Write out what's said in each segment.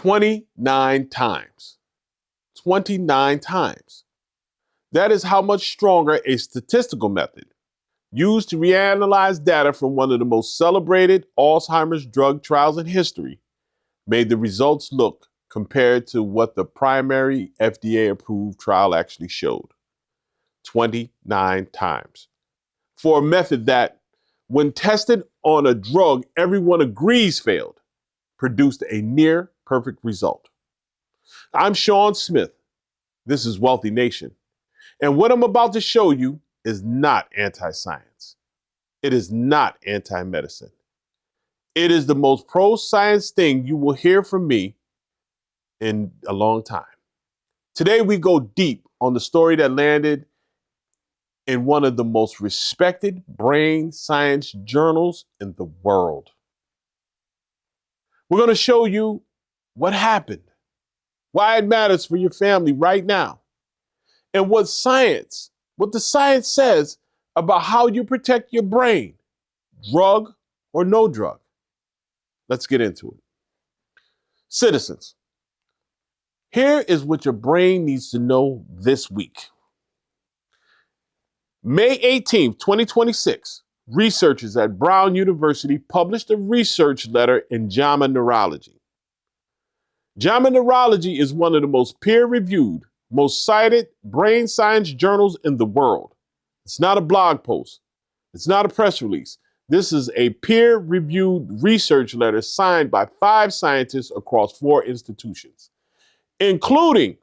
29 times. 29 times. That is how much stronger a statistical method used to reanalyze data from one of the most celebrated Alzheimer's drug trials in history made the results look compared to what the primary FDA-approved trial actually showed. 29 times. For a method that, when tested on a drug everyone agrees failed, produced a near perfect result. I'm Sean Smith. This is Wealthy Nation. And what I'm about to show you is not anti-science. It is not anti-medicine. It is the most pro-science thing you will hear from me in a long time. Today we go deep on the story that landed in one of the most respected brain science journals in the world. We're going to show you what happened, why it matters for your family right now, and what the science says about how you protect your brain, drug or no drug. Let's get into it. Citizens, here is what your brain needs to know this week. May 18th, 2026, researchers at Brown University published a research letter in JAMA Neurology. JAMA Neurology is one of the most peer-reviewed, most cited brain science journals in the world. It's not a blog post. It's not a press release. This is a peer-reviewed research letter signed by 5 scientists across 4 institutions, including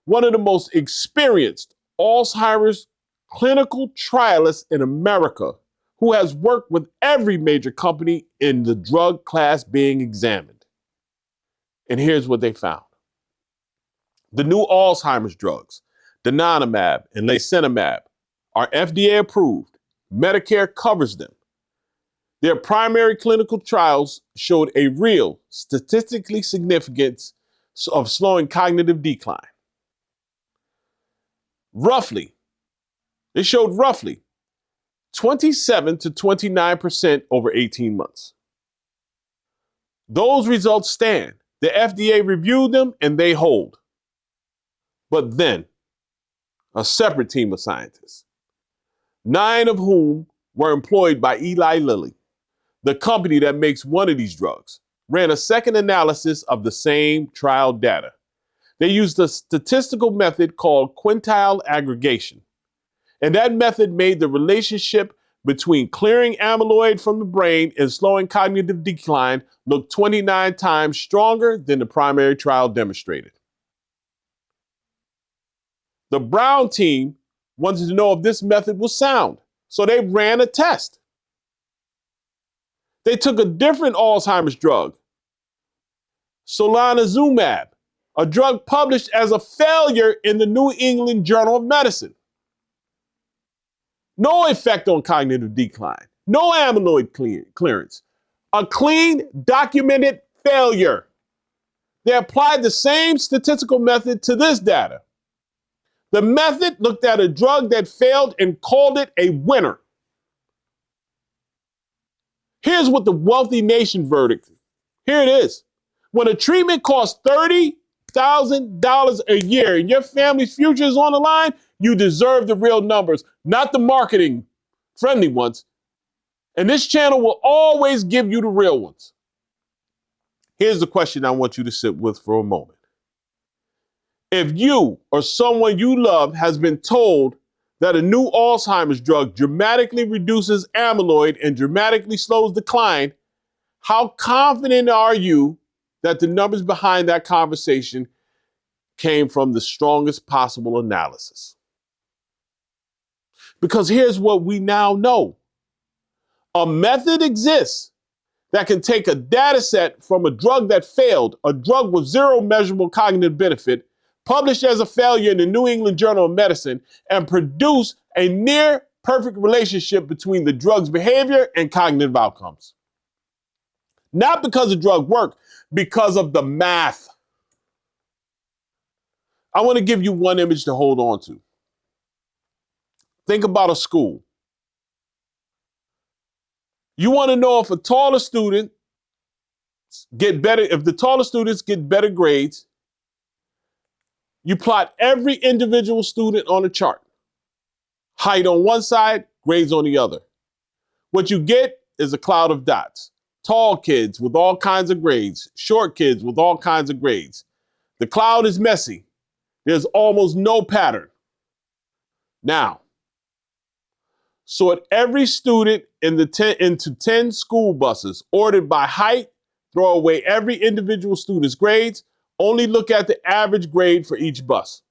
one of the most experienced Alzheimer's clinical trialists in America, who has worked with every major company in the drug class being examined. And here's what they found. The new Alzheimer's drugs, Donanemab and Lecanemab, are FDA approved. Medicare covers them. Their primary clinical trials showed a real statistically significance of slowing cognitive decline. They showed roughly 27 to 29% over 18 months. Those results stand. The FDA reviewed them and they hold. But then, a separate team of scientists, 9 of whom were employed by Eli Lilly, the company that makes one of these drugs, ran a second analysis of the same trial data. They used a statistical method called quintile aggregation. And that method made the relationship between clearing amyloid from the brain and slowing cognitive decline look 29 times stronger than the primary trial demonstrated. The Brown team wanted to know if this method was sound, so they ran a test. They took a different Alzheimer's drug, Donanemab, a drug published as a failure in the New England Journal of Medicine. No effect on cognitive decline, no amyloid clearance, a clean, documented failure. They applied the same statistical method to this data. The method looked at a drug that failed and called it a winner. Here's what the Wealthy Nation verdict is. Here it is. When a treatment costs $30,000 a year and your family's future is on the line, you deserve the real numbers, not the marketing friendly ones. And this channel will always give you the real ones. Here's the question I want you to sit with for a moment. If you or someone you love has been told that a new Alzheimer's drug dramatically reduces amyloid and dramatically slows decline, how confident are you that the numbers behind that conversation came from the strongest possible analysis? Because here's what we now know. A method exists that can take a data set from a drug that failed, a drug with 0 measurable cognitive benefit, published as a failure in the New England Journal of Medicine, and produce a near perfect relationship between the drug's behavior and cognitive outcomes. Not because the drug worked, because of the math. I want to give you one image to hold on to. Think about a school. You want to know if a taller student get better, if the taller students get better grades, you plot every individual student on a chart. Height on one side, grades on the other. What you get is a cloud of dots. Tall kids with all kinds of grades, short kids with all kinds of grades. The cloud is messy. There's almost no pattern. Now, sort every student into 10 school buses, ordered by height, throw away every individual student's grades, only look at the average grade for each bus.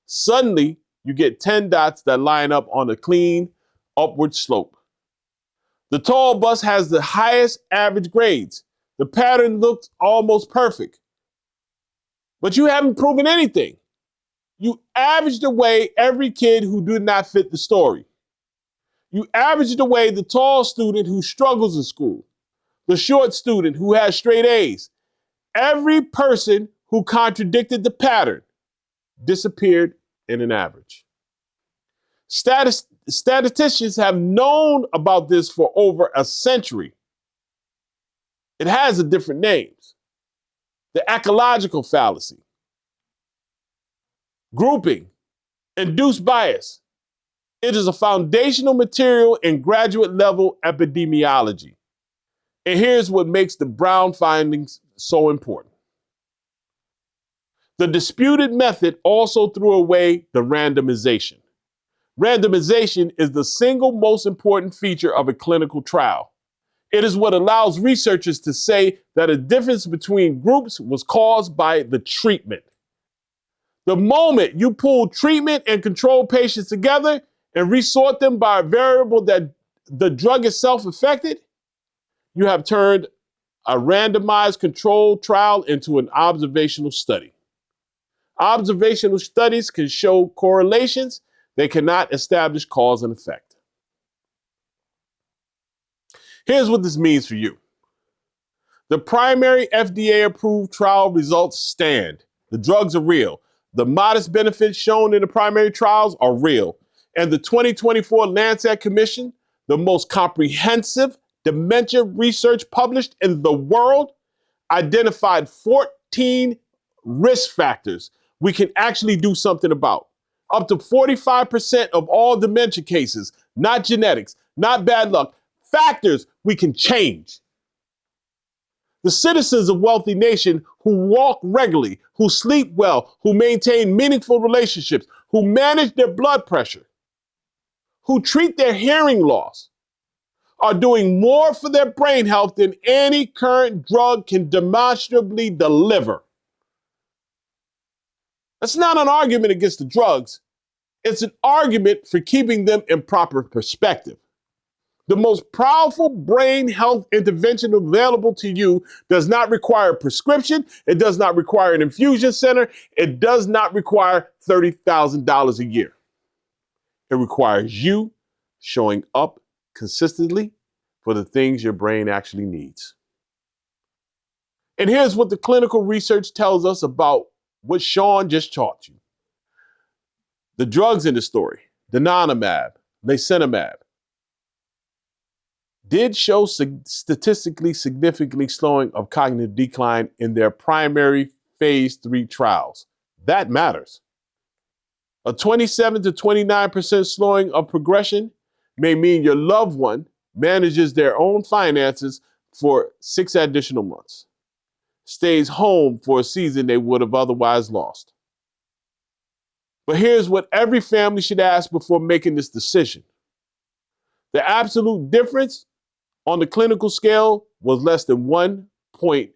Suddenly, you get 10 dots that line up on a clean upward slope. The tall bus has the highest average grades. The pattern looks almost perfect. But you haven't proven anything. You averaged away every kid who did not fit the story. You averaged away the tall student who struggles in school, the short student who has straight A's. Every person who contradicted the pattern disappeared in an average. Statisticians have known about this for over a century. It has different names. The ecological fallacy, grouping, induced bias. It is a foundational material in graduate level epidemiology. And here's what makes the Brown findings so important. The disputed method also threw away the randomization. Randomization is the single most important feature of a clinical trial. It is what allows researchers to say that a difference between groups was caused by the treatment. The moment you pull treatment and control patients together and resort them by a variable that the drug itself affected, you have turned a randomized controlled trial into an observational study. Observational studies can show correlations. They cannot establish cause and effect. Here's what this means for you. The primary FDA-approved trial results stand. The drugs are real. The modest benefits shown in the primary trials are real. And the 2024 Lancet Commission, the most comprehensive dementia research published in the world, identified 14 risk factors we can actually do something about. Up to 45% of all dementia cases, not genetics, not bad luck, factors we can change. The citizens of Wealthy Nation who walk regularly, who sleep well, who maintain meaningful relationships, who manage their blood pressure, who treat their hearing loss, are doing more for their brain health than any current drug can demonstrably deliver. That's not an argument against the drugs. It's an argument for keeping them in proper perspective. The most powerful brain health intervention available to you does not require a prescription. It does not require an infusion center. It does not require $30,000 a year. It requires you showing up consistently for the things your brain actually needs. And here's what the clinical research tells us about what Sean just taught you. The drugs in the story, Donanemab, Lecanemab, did show statistically significantly slowing of cognitive decline in their primary phase 3 trials. That matters. A 27 to 29% slowing of progression may mean your loved one manages their own finances for 6 additional months, stays home for a season they would have otherwise lost. But here's what every family should ask before making this decision. The absolute difference on the clinical scale was less than 1 point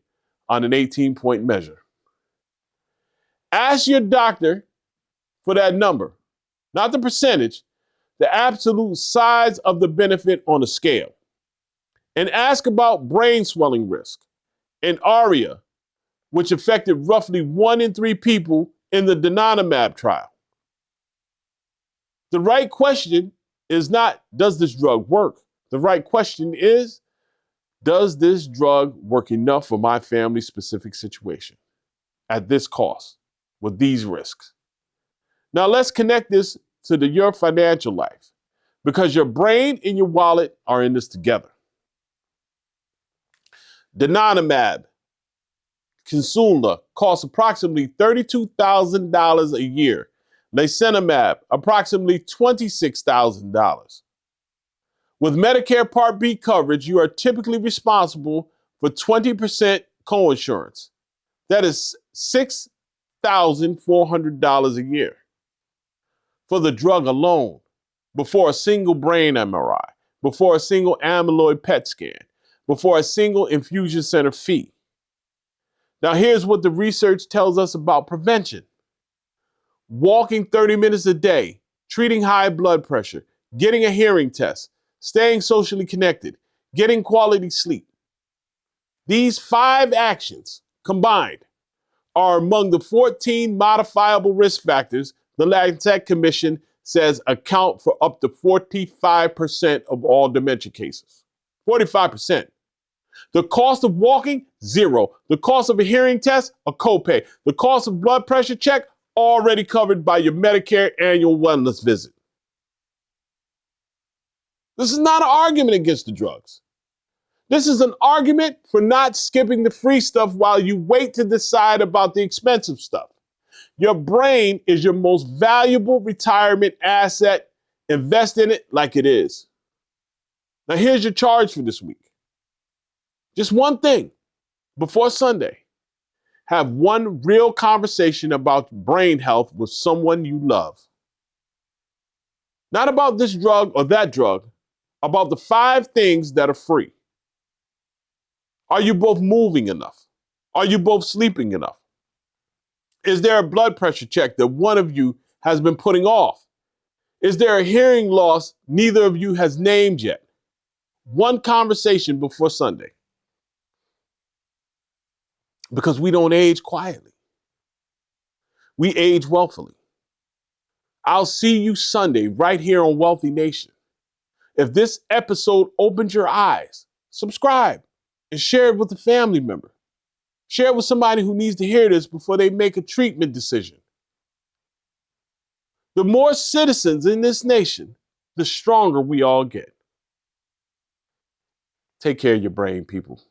on an 18-point measure. Ask your doctor for that number, not the percentage, the absolute size of the benefit on a scale. And ask about brain swelling risk and ARIA, which affected roughly 1 in 3 people in the Donanemab trial. The right question is not, does this drug work? The right question is, does this drug work enough for my family's specific situation at this cost with these risks? Now let's connect this to your financial life, because your brain and your wallet are in this together. Donanemab, Kinsula, costs approximately $32,000 a year. Lecanemab, approximately $26,000. With Medicare Part B coverage, you are typically responsible for 20% coinsurance. That is $6,400 a year for the drug alone, before a single brain MRI, before a single amyloid PET scan, before a single infusion center fee. Now, here's what the research tells us about prevention. Walking 30 minutes a day, treating high blood pressure, getting a hearing test, staying socially connected, getting quality sleep. These 5 actions combined are among the 14 modifiable risk factors the Lancet Commission says account for up to 45% of all dementia cases. 45%. The cost of walking, zero. The cost of a hearing test, a copay. The cost of blood pressure check, already covered by your Medicare annual wellness visit. This is not an argument against the drugs. This is an argument for not skipping the free stuff while you wait to decide about the expensive stuff. Your brain is your most valuable retirement asset. Invest in it like it is. Now, here's your charge for this week. Just one thing before Sunday. Have one real conversation about brain health with someone you love. Not about this drug or that drug, about the 5 things that are free. Are you both moving enough? Are you both sleeping enough? Is there a blood pressure check that one of you has been putting off? Is there a hearing loss neither of you has named yet? One conversation before Sunday. Because we don't age quietly. We age wealthily. I'll see you Sunday right here on Wealthy Nation. If this episode opened your eyes, subscribe and share it with a family member. Share it with somebody who needs to hear this before they make a treatment decision. The more citizens in this nation, the stronger we all get. Take care of your brain, people.